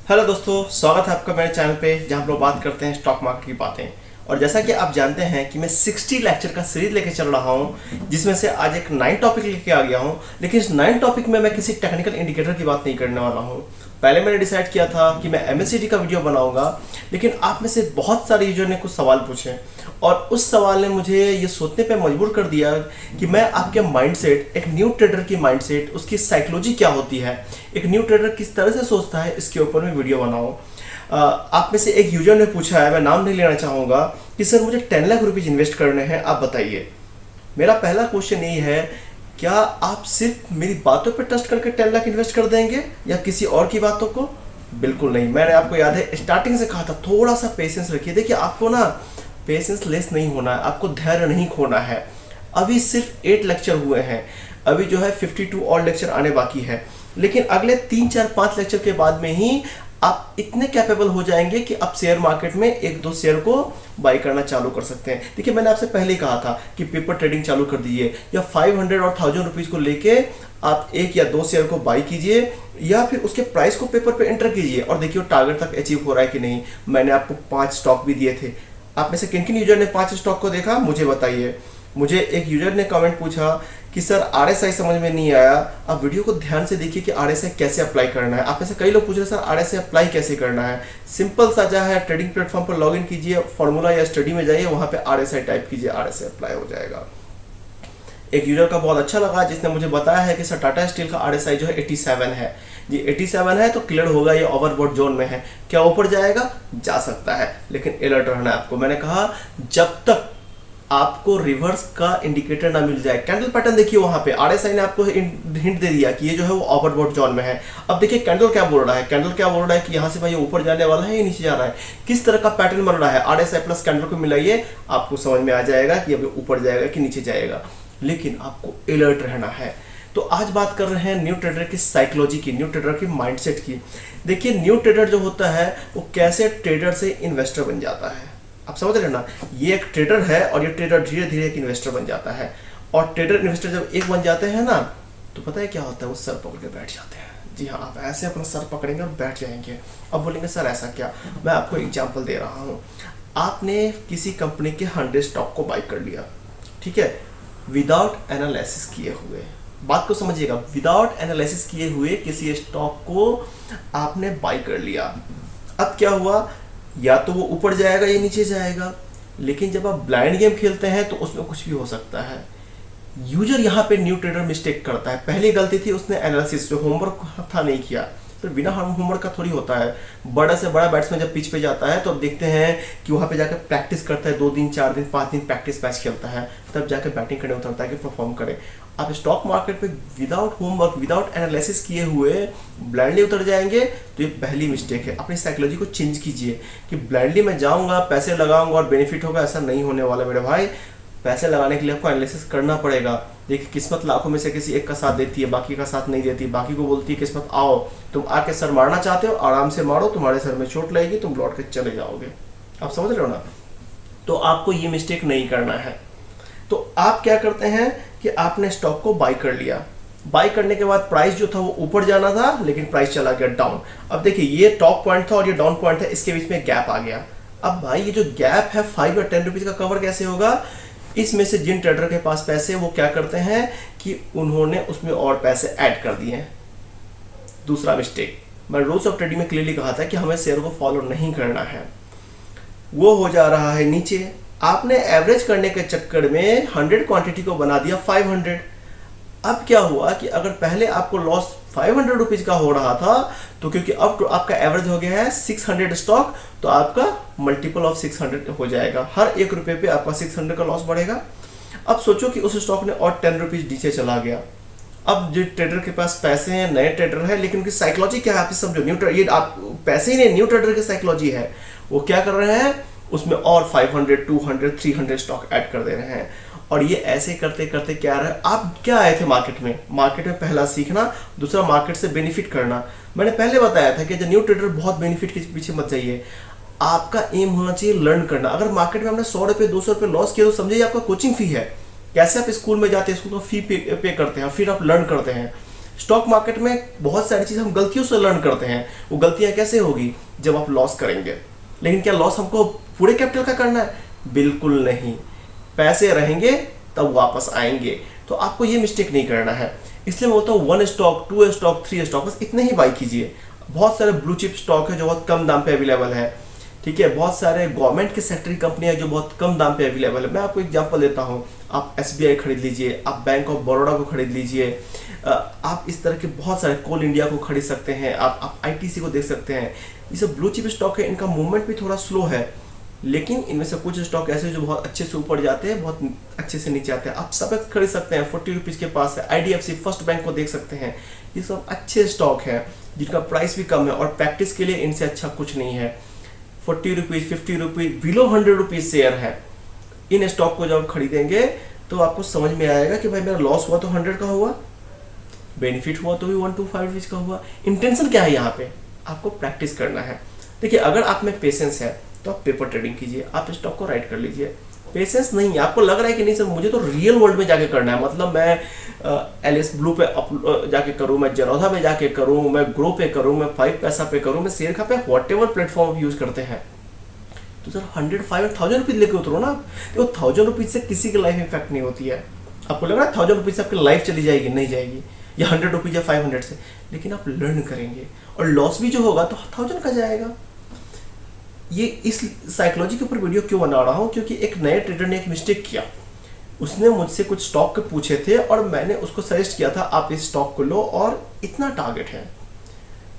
Hello दोस्तों, स्वागत है आपका मेरे चैनल पे जहां हम लोग बात करते हैं स्टॉक मार्केट की बातें। और जैसा कि आप जानते हैं कि मैं 60 लेक्चर का सीरीज लेके चल रहा हूं, जिसमें से आज एक 9 टॉपिक लेके आ गया हूं। लेकिन इस 9 टॉपिक में मैं किसी टेक्निकल इंडिकेटर की बात नहीं करने वाला हूं। पहले मैंने डिसाइड किया था कि मैं एमएससीडी का वीडियो बनाऊंगा, लेकिन आप में से बहुत सारे यूजर ने कुछ सवाल पूछे और उस सवाल ने मुझे ये सोचने पे मजबूर कर दिया कि मैं आपके माइंडसेट, एक न्यू ट्रेडर की माइंडसेट, उसकी साइकोलॉजी क्या होती है, एक न्यू ट्रेडर किस तरह से सोचता है, इसके ऊपर मैं वीडियो बनाऊं। आप में से एक यूजर ने पूछा है, मैं नाम नहीं लेना चाहूँगा, कि सर मुझे 10 लाख रुपीज़ इन्वेस्ट करने हैं, आप बताइए। मेरा पहला क्वेश्चन यही है, क्या आप सिर्फ मेरी बातों पर ट्रस्ट करके 10 लाख इन्वेस्ट कर देंगे या किसी और की बातों को? बिल्कुल नहीं। मैंने आपको याद है स्टार्टिंग से कहा था थोड़ा सा पेशेंस रखिए। देखिए, आपको ना पेशेंस लेस नहीं होना है, आपको धैर्य नहीं खोना है। अभी सिर्फ 8 लेक्चर हुए हैं, अभी जो है 52 और लेक्चर आने बाकी है। लेकिन अगले 3, 4, 5 लेक्चर के बाद में ही आप इतने कैपेबल हो जाएंगे कि आप शेयर मार्केट में 1-2 शेयर को बाई करना चालू कर सकते हैं। देखिए, मैंने आपसे पहले ही कहा था कि पेपर ट्रेडिंग चालू कर दीजिए, या 500 और 1000 रुपीज़ को लेके आप 1 या 2 शेयर को बाई कीजिए, या फिर उसके प्राइस को पेपर पे एंटर कीजिए और देखिए वो टारगेट तक अचीव हो रहा है कि नहीं। मैंने आपको 5 स्टॉक भी दिए थे। आप में से किन किन यूजर ने 5 स्टॉक को देखा, मुझे बताइए। मुझे एक यूजर ने कमेंट पूछा कि सर आरएसआई समझ में नहीं आया, आप वीडियो को ध्यान से देखिए कि आरएसआई कैसे अप्लाई करना है। आप में से कई लोग पूछ रहे हैं सर आरएसआई अप्लाई कैसे करना है। सिंपल सा जो है, ट्रेडिंग प्लेटफॉर्म पर लॉगिन कीजिए, फॉर्मूला या स्टडी में जाइए, वहां पे आरएसआई टाइप कीजिए, आरएसआई अप्लाई हो जाएगा। एक यूजर का बहुत अच्छा लगा जिसने मुझे बताया है कि सर टाटा स्टील का आरएसआई जो है 87 है। जी 87 है तो क्लियर होगा, ये ओवरबॉट जोन में है। क्या ऊपर जाएगा? जा सकता है, लेकिन अलर्ट रहना है आपको। मैंने कहा जब तक आपको रिवर्स का इंडिकेटर ना मिल जाए, कैंडल पैटर्न देखिए, वहां पे आरएसआई ने आपको हिंट दे दिया कि ये जो है वो ओवरबॉट जोन में है। अब देखिए कैंडल क्या बोल रहा है, कैंडल क्या बोल रहा है कि यहाँ से भाई ऊपर जाने वाला है या नीचे जा रहा है, किस तरह का पैटर्न बन रहा है। आरएसआई प्लस कैंडल को मिलाइए, आपको समझ में आ जाएगा कि अभी ऊपर जाएगा कि नीचे जाएगा। लेकिन आपको अलर्ट रहना है। तो आज बात कर रहे हैं न्यू ट्रेडर की साइकोलॉजी की, न्यू ट्रेडर की माइंडसेट की। देखिए, न्यू ट्रेडर जो होता है वो कैसे ट्रेडर से इन्वेस्टर बन जाता है, आप समझ रहे हैं ना। ये एक ट्रेडर है और ये ट्रेडर धीरे धीरे एक इन्वेस्टर बन जाता है। और ट्रेडर इन्वेस्टर जब एक बन जाते हैं ना, तो पता है क्या होता है, वो सर पकड़ के बैठ जाते हैं। जी हाँ, आप ऐसे अपना सर पकड़ेंगे और बैठ जाएंगे। अब बोलेंगे सर ऐसा क्या। मैं आपको एग्जाम्पल दे रहा हूँ। आपने किसी कंपनी के 100 स्टॉक को बाई कर लिया, ठीक है, विदाउट एनालिसिस किए हुए। बात को समझिएगा, विदाउट एनालिसिस किए हुए किसी स्टॉक को आपने बाई कर लिया। अब क्या हुआ, या तो वो ऊपर जाएगा या नीचे जाएगा। लेकिन जब आप ब्लाइंड गेम खेलते हैं तो उसमें कुछ भी हो सकता है। यूजर यहाँ पे न्यू ट्रेडर मिस्टेक करता है। पहली गलती थी उसने एनालिसिस, जो होमवर्क था, नहीं किया। तो बिना होमवर्क का थोड़ी होता है। बड़ा से बड़ा बैट्समैन जब पिच पे जाता है तो देखते हैं कि वहाँ पे जाकर प्रैक्टिस करता है, 2 दिन 4 दिन 5 दिन प्रैक्टिस मैच खेलता है, तब जाकर बैटिंग करने उतरता है कि परफॉर्म करे। आप स्टॉक मार्केट पे विदाउट होमवर्क, विदाउट एनालिसिस किए हुए ब्लाइंडली उतर जाएंगे, तो ये पहली मिस्टेक है। अपनी साइकोलॉजी को चेंज कीजिए कि ब्लाइंडली मैं जाऊँगा, पैसे लगाऊंगा और बेनिफिट होगा, ऐसा नहीं होने वाला मेरे भाई। पैसे लगाने के लिए आपको एनालिसिस करना पड़ेगा। देखिए, किस्मत लाखों में से किसी एक का साथ देती है, बाकी का साथ नहीं देती। बाकी को बोलती है किस्मत आओ, तुम आके सर मारना चाहते हो, आराम से मारो, तुम्हारे सर में चोट लगेगी, तुम लौट के चले जाओगे। आप समझ रहे हो ना। तो आपको ये मिस्टेक नहीं करना है। तो आप क्या करते हैं कि आपने स्टॉक को बाई कर लिया। बाई करने के बाद प्राइस जो था वो ऊपर जाना था, लेकिन प्राइस चला गया डाउन। अब देखिए, ये टॉप पॉइंट था और ये डाउन पॉइंट था, इसके बीच में गैप आ गया। अब भाई ये जो गैप है 5 या 10 रुपीज का कवर कैसे होगा। इसमें से जिन ट्रेडर के पास पैसे, वो क्या करते हैं कि उन्होंने उसमें और पैसे ऐड कर दिए। दूसरा मिस्टेक, मैं रूल्स ऑफ ट्रेडिंग में क्लियरली कहा था कि हमें शेयर को फॉलो नहीं करना है। वो हो जा रहा है नीचे। आपने एवरेज करने के चक्कर में 100 क्वांटिटी को बना दिया 500। अब क्या हुआ कि अगर पहले आपको लॉस 500 रुपीज का हो रहा था, तो क्योंकि अब तो आपका एवरेज हो गया है 600 स्टॉक, तो आपका मल्टीपल ऑफ 600 हो जाएगा। हर 1 रुपये पे आपका 600 का लॉस बढ़ेगा। अब सोचो कि उस स्टॉक ने और 10 रुपीज नीचे चला गया। अब जो ट्रेडर के पास पैसे हैं, नए ट्रेडर है, लेकिन उनकी साइकोलॉजी क्या है आप समझो। न्यू ट्रेडर, ये आप पैसे ही नहीं, न्यू ट्रेडर की साइकोलॉजी है। वो क्या कर रहे हैं, उसमें और 500, 200, 300 स्टॉक ऐड कर दे रहे हैं। और ये ऐसे करते करते क्या रहा है, आप क्या आए थे मार्केट में। मार्केट में पहला सीखना, दूसरा मार्केट से बेनिफिट करना। मैंने पहले बताया था कि जो न्यू ट्रेडर, बहुत बेनिफिट के पीछे मत जाइए। आपका एम होना चाहिए लर्न करना। अगर मार्केट में हमने 100 रुपये 200 रुपये लॉस किया तो समझिए आपका कोचिंग फी है। कैसे आप स्कूल में जाते हैं, स्कूल का फी पे करते हैं, फिर आप लर्न करते हैं, स्टॉक मार्केट में बहुत सारी चीज़ हम गलतियों से लर्न करते हैं। वो गलतियां कैसे होगी? जब आप लॉस करेंगे। लेकिन क्या लॉस हमको पूरे कैपिटल का करना है? बिल्कुल नहीं। पैसे रहेंगे तब वापस आएंगे, तो आपको ये मिस्टेक नहीं करना है। इसलिए मैं बोलता हूँ 1 स्टॉक, 2 स्टॉक, 3 स्टॉक, बस इतने ही बाई कीजिए। बहुत सारे ब्लू चिप स्टॉक है जो बहुत कम दाम पे अवेलेबल है, ठीक है। बहुत सारे गवर्नमेंट के सेक्टर की कंपनियां जो बहुत कम दाम पे अवेलेबल है। मैं आपको एग्जांपल देता हूं, आप SBI खरीद लीजिए, आप बैंक ऑफ बड़ौदा को खरीद लीजिए, आप इस तरह के बहुत सारे कोल इंडिया को खरीद सकते हैं, आप ITC को देख सकते हैं। ये सब ब्लू चिप स्टॉक है, इनका मूवमेंट भी थोड़ा स्लो है, लेकिन इनमें से कुछ स्टॉक ऐसे जो बहुत अच्छे से ऊपर जाते हैं, बहुत अच्छे से नीचे आते हैं। आप सब खरीद सकते हैं, 40 रुपीज़ के पास है। IDFC फर्स्ट बैंक को देख सकते हैं। ये सब अच्छे स्टॉक हैं जिनका प्राइस भी कम है, और प्रैक्टिस के लिए इनसे अच्छा कुछ नहीं है। 40 rupees, 50 rupees, below 100 rupees share है। इन स्टॉक को जब खरीदेंगे तो आपको समझ में आएगा कि भाई मेरा लॉस हुआ तो 100 का हुआ, बेनिफिट हुआ तो भी 125 रुपीज़ का हुआ। इंटेंशन क्या है यहाँ पे? आपको प्रैक्टिस करना है। देखिए, अगर आप में पेशेंस है तो आप पेपर ट्रेडिंग कीजिए, आप स्टॉक को राइट कर लीजिए। पेशेंस नहीं है, आपको लग रहा है कि नहीं सर मुझे तो रियल वर्ल्ड में जाके करना है, मतलब मैं LS ब्लू पे जाके करूँ, मैं जेरोधा पे जाके करूँ, मैं ग्रो पे करूँ, मैं 5 पैसा पे करूँ, मैं शेयर खा पे, वॉट एवर प्लेटफॉर्म यूज करते हैं, तो सर 105,000 रुपीज़ लेके उतरो ना। तो 1000 रुपीज़ से किसी की लाइफ इफेक्ट नहीं होती है। आपको लग रहा है 1000 रुपीज़ से आपकी लाइफ चली जाएगी? नहीं जाएगी। या 100 रुपीज़ या 500 से, लेकिन आप लर्न करेंगे, और लॉस भी जो होगा तो 1000 का जाएगा। ये इस साइकोलॉजी के ऊपर वीडियो क्यों बना रहा हूँ? क्योंकि एक नए ट्रेडर ने एक मिस्टेक किया। उसने मुझसे कुछ स्टॉक के पूछे थे और मैंने उसको सजेस्ट किया था आप इस स्टॉक को लो और इतना टारगेट है।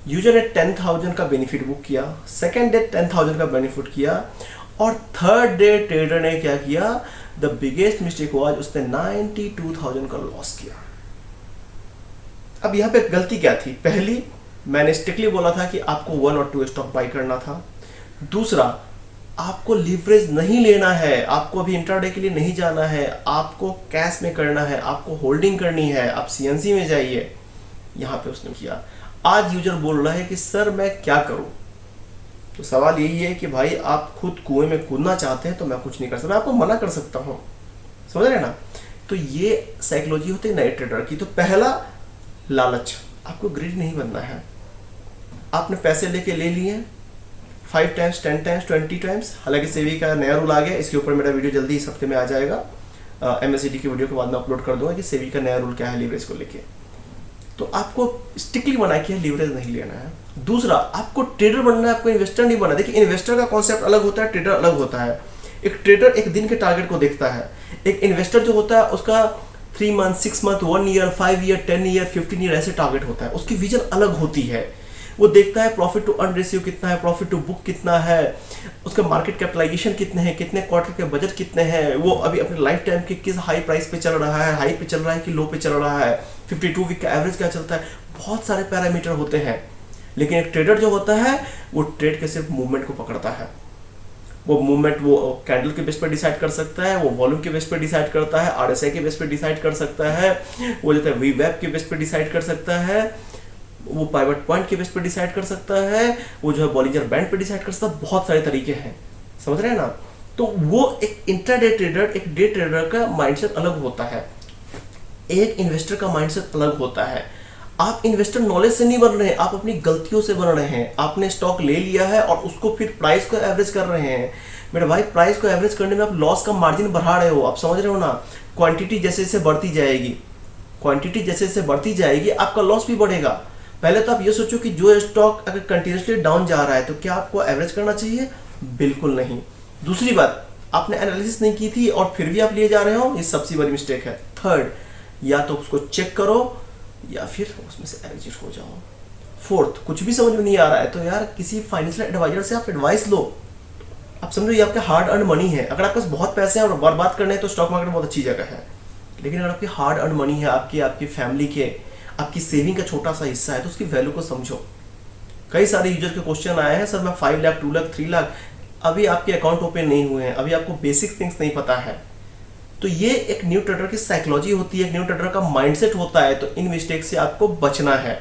यूजर ने 10,000 का बेनिफिट बुक किया, सेकेंड डे 10,000 का बेनिफिट किया, और थर्ड डे ट्रेडर ने क्या किया? द बिगेस्ट मिस्टेक हुआ, उसने 92,000 का लॉस किया। अब यहाँ पे गलती क्या थी? पहली, मैंने स्ट्रिक्टली बोला था कि आपको 1 और 2 स्टॉक बाई करना था। दूसरा, आपको लीवरेज नहीं लेना है, आपको अभी इंट्राडे के लिए नहीं जाना है, आपको कैश में करना है, आपको होल्डिंग करनी है, आप CNC में जाइए। यहाँ पे उसने किया। आज यूजर बोल रहा है कि सर मैं क्या करूं? तो सवाल यही है कि भाई आप खुद कुएं में कूदना चाहते हैं तो मैं कुछ नहीं कर सकता, मैं आपको मना कर सकता हूं, समझ रहे हैं ना? तो ये साइकोलॉजी होती है नए ट्रेडर की। तो पहला, लालच। आपको ग्रीड नहीं बनना है। आपने पैसे लेके ले लिए 5 टाइम्स, 10 टाइम्स, 20 टाइम्स। हालांकि सेबी का नया रूल आ गया, इसके ऊपर मेरा वीडियो जल्दी इस हफ्ते में आ जाएगा। MACD की वीडियो के बाद में अपलोड कर दूंगा कि सेबी का नया रूल क्या है लीवरेज को लेके। तो आपको स्ट्रिक्टली मना किया लीवरेज नहीं लेना है। दूसरा, आपको ट्रेडर बनना है, आपको इन्वेस्टर नहीं बनना। देखिए, इन्वेस्टर का कॉन्सेप्ट अलग होता है, ट्रेडर अलग होता है। एक ट्रेडर एक दिन के टारगेट को देखता है, एक इन्वेस्टर जो होता है उसका 3 month, 6 month, 1 year, 5 year, 10 year, 15 year ऐसे टारगेट होता है। उसकी विजन अलग होती है। वो देखता है प्रॉफिट टू अर्न रेशियो कितना है, प्रॉफिट टू बुक कितना है, उसका मार्केट कैपिटलाइजेशन कितने हैं, कितने क्वार्टर के बजट कितने हैं, वो अभी अपने लाइफ टाइम के किस हाई प्राइस पे चल रहा है, हाई पे चल रहा है कि लो पे चल रहा है, 52 वीक का एवरेज क्या चलता है। बहुत सारे पैरामीटर होते हैं। लेकिन एक ट्रेडर जो होता है वो ट्रेड के सिर्फ मूवमेंट को पकड़ता है। वो मूवमेंट वो कैंडल के बेस पर डिसाइड कर सकता है, वो वॉल्यूम के बेस पर डिसाइड करता है, RSI के बेस पर डिसाइड कर सकता है, वो जो है VWAP के बेस पर डिसाइड कर सकता है, वो पाइवट पॉइंट के बेस पर डिसाइड कर सकता है, वो जो है बॉलिंजर बैंड पर डिसाइड कर सकता है। बहुत सारे तरीके हैं, समझ रहे हैं ना? तो वो एक इंट्राडे ट्रेडर, एक डे ट्रेडर का माइंडसेट अलग होता है, एक इन्वेस्टर का माइंडसेट अलग होता है। आप इन्वेस्टर नॉलेज से नहीं बन रहे हैं, आप अपनी गलतियों से बन रहे हैं। आपने स्टॉक ले लिया है और उसको फिर प्राइस को एवरेज कर रहे हैं। मेरे भाई, प्राइस को एवरेज करने में आप लॉस का मार्जिन बढ़ा रहे हो। आप समझ रहे हो ना? क्वांटिटी जैसे जैसे बढ़ती जाएगी, क्वांटिटी जैसे जैसे बढ़ती जाएगी, आपका लॉस भी बढ़ेगा। पहले तो आप ये सोचो कि जो स्टॉक अगर कंटिन्यूसली डाउन जा रहा है तो क्या आपको एवरेज करना चाहिए? बिल्कुल नहीं। दूसरी बात, आपने एनालिसिस नहीं की थी और फिर भी आप लिए जा रहे हो, ये सबसे बड़ी मिस्टेक है। थर्ड, या तो उसको चेक करो या फिर उसमें से एग्जिट हो जाओ। फोर्थ, कुछ भी समझ में नहीं आ रहा है तो यार किसी फाइनेंशियल एडवाइजर से आप एडवाइस लो। आप समझो ये आपका हार्ड अर्न मनी है। अगर आपके पास बहुत पैसे हैं और बर्बाद करने हैं तो स्टॉक मार्केट बहुत अच्छी जगह है। लेकिन अगर आपकी हार्ड अर्न मनी है, आपकी फैमिली के, आपकी सेविंग का छोटा सा हिस्सा है, तो उसकी वैल्यू को समझो। कई सारे यूजर के क्वेश्चन आए हैं, सर मैं 5 लाख, 2 लाख, 3 लाख, अभी आपके अकाउंट ओपन नहीं हुए हैं, अभी आपको बेसिक थिंग्स नहीं पता है। तो ये एक न्यू ट्रेडर की साइकोलॉजी होती है, एक न्यू ट्रेडर का माइंडसेट होता है। तो इन मिस्टेक से आपको बचना है।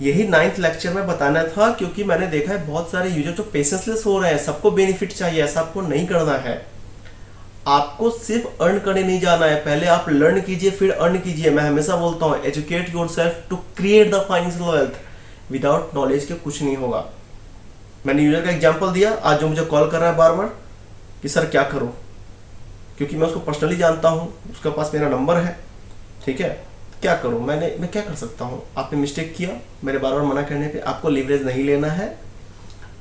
यही 9th लेक्चर में बताना था, क्योंकि मैंने देखा है बहुत सारे यूजर जो पेशेंसलेस हो रहे हैं। सबको बेनिफिट चाहिए, ऐसा आपको नहीं करना है। आपको सिर्फ अर्न करने नहीं जाना है, पहले आप लर्न कीजिए फिर अर्न कीजिए। मैं हमेशा बोलता हूँ educate yourself to create the financial wealth. Without knowledge के कुछ नहीं होगा। मैंने यूजर का एग्जांपल दिया, आज जो मुझे कॉल कर रहा है बार बार कि सर क्या करूं, क्योंकि मैं उसको पर्सनली जानता हूं, उसके पास मेरा नंबर है, ठीक है, क्या करूं मैं क्या कर सकता हूं। आपने मिस्टेक किया मेरे बार बार मना करने पे। आपको लीवरेज नहीं लेना है,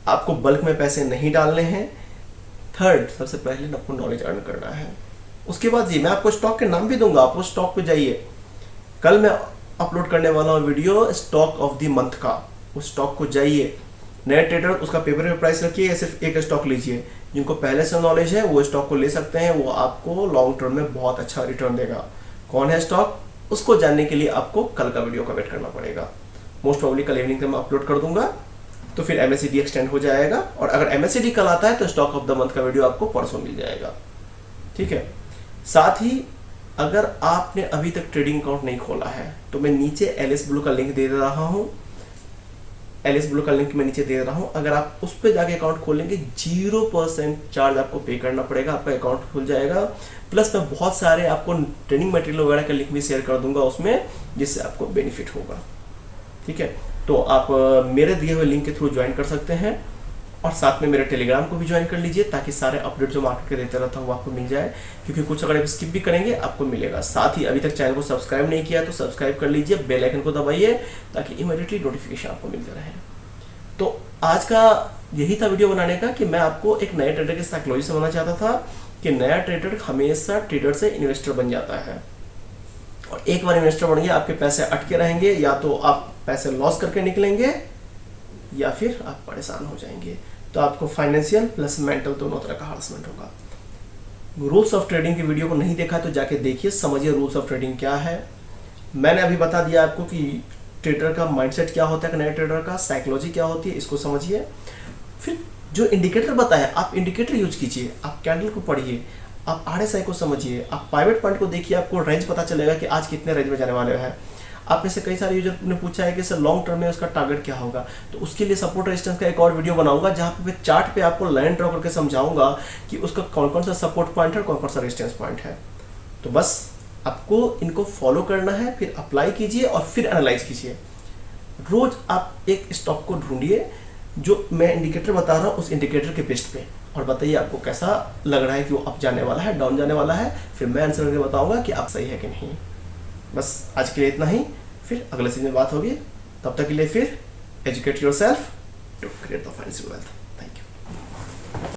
आपको बल्क में पैसे नहीं डालने हैं। थर्ड, सबसे पहले आपको नॉलेज अर्न करना है। उसके बाद जी मैं आपको स्टॉक के नाम भी दूंगा, आप उस स्टॉक पे जाइए। कल मैं अपलोड करने वाला हूँ video stock of the month का, उस स्टॉक को जाइए। नए ट्रेडर उसका पेपर पे प्राइस रखिए या सिर्फ एक स्टॉक लीजिए। जिनको पहले से नॉलेज है वो स्टॉक को ले सकते हैं, वो आपको लॉन्ग टर्म में बहुत अच्छा रिटर्न देगा। कौन है स्टॉक, उसको जानने के लिए आपको कल का वीडियो का वेट करना पड़ेगा। मोस्ट प्रोबेबली कल इवनिंग तक मैं अपलोड कर दूंगा, तो फिर MACD एक्सटेंड हो जाएगा। और अगर MACD कल आता है तो स्टॉक ऑफ द मंथ का वीडियो आपको परसों मिल जाएगा, ठीक है। साथ ही अगर आपने अभी तक ट्रेडिंग अकाउंट नहीं खोला है तो मैं नीचे LS Blue का लिंक दे रहा हूँ, LS Blue का लिंक मैं नीचे दे रहा हूँ। अगर आप उस पर जाके अकाउंट खोलेंगे 0% चार्ज आपको पे करना पड़ेगा, आपका अकाउंट खुल जाएगा। प्लस मैं बहुत सारे आपको ट्रेनिंग मटेरियल वगैरह का लिंक भी शेयर कर दूंगा उसमें, जिससे आपको बेनिफिट होगा, ठीक है। तो आप मेरे दिए हुए लिंक के थ्रू ज्वाइन कर सकते हैं, और साथ में मेरे टेलीग्राम को भी ज्वाइन कर लीजिए, ताकि सारे अपडेट जो मार्केट के देते रहता हूँ वो आपको मिल जाए। क्योंकि कुछ अगर आप स्किप भी करेंगे आपको मिलेगा। साथ ही अभी तक चैनल को सब्सक्राइब नहीं किया तो सब्सक्राइब कर लीजिए, बेल आइकन को दबाइए ताकि इमीडिएटली नोटिफिकेशन आपको मिलते रहे। तो आज का यही था वीडियो बनाने का, कि मैं आपको एक नए ट्रेडर की साइकोलॉजी समझना चाहता था कि नया ट्रेडर हमेशा ट्रेडर से इन्वेस्टर बन जाता है, और एक बार इन्वेस्टर बन गया आपके पैसे अटके रहेंगे, या तो आप पैसे लॉस करके निकलेंगे या फिर आप परेशान हो जाएंगे। तो आपको फाइनेंशियल प्लस मेंटल दोनों तरह का हरासमेंट होगा। रूल्स ऑफ ट्रेडिंग की वीडियो को नहीं देखा तो जाके देखिए, समझिए रूल्स ऑफ ट्रेडिंग क्या है। मैंने अभी बता दिया आपको कि ट्रेडर का माइंडसेट क्या होता है, नए ट्रेडर का साइकोलॉजी क्या होती है, इसको समझिए। फिर जो इंडिकेटर बताया आप इंडिकेटर यूज कीजिए, आप कैंडल को पढ़िए, आप RSI को समझिए, आप प्राइवेट फंड को देखिए, आपको रेंज पता चलेगा कि आज कितने रेंज में जाने वाले हैं। आप में से कई सारे यूजर ने पूछा है कि सर लॉन्ग टर्म में उसका टारगेट क्या होगा, तो उसके लिए सपोर्ट रेजिस्टेंस का एक और वीडियो बनाऊंगा, जहां पे मैं चार्ट पे आपको लाइन ड्रॉ करके समझाऊंगा कि उसका कौन कौन सा सपोर्ट पॉइंट है, कौन कौन सा रेजिस्टेंस पॉइंट है। तो बस आपको इनको फॉलो करना है, फिर अप्लाई कीजिए और फिर एनालाइज कीजिए। रोज आप एक स्टॉक को ढूंढिए जो मैं इंडिकेटर बता रहा हूँ उस इंडिकेटर के बेस्ट पे, और बताइए आपको कैसा लग रहा है कि वो अप जाने वाला है, डाउन जाने वाला है। फिर मैं आंसर करके बताऊंगा कि आप सही है कि नहीं। बस आज के लिए इतना ही, फिर अगले सीजन में बात होगी। तब तक के लिए फिर educate yourself to create the financial wealth.